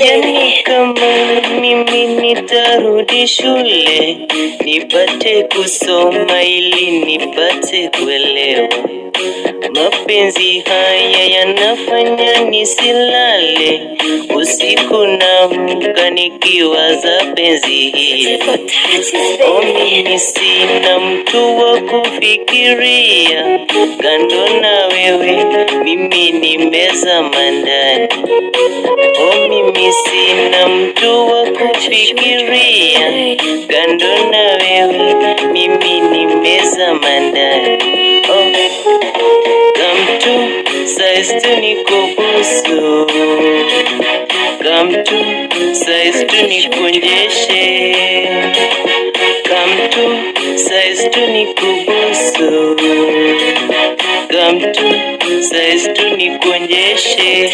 Yani kama mimi nitarudi shule, nipate kusoma ili nipate kuelewa. Mapenzi haya yanafanya nisilale, usiku naamka nikiwaza penzi hili. Mimi sina mtu wa kufikiria, kando na wewe mimi nimezama ndani. Mimi sina mtu wa kufikiria, kando na wewe mimi nimezama ndani. Come to size to nikubusu, come to size to nikunjeshe, come to size to nikubusu, come to size to nikunjeshe.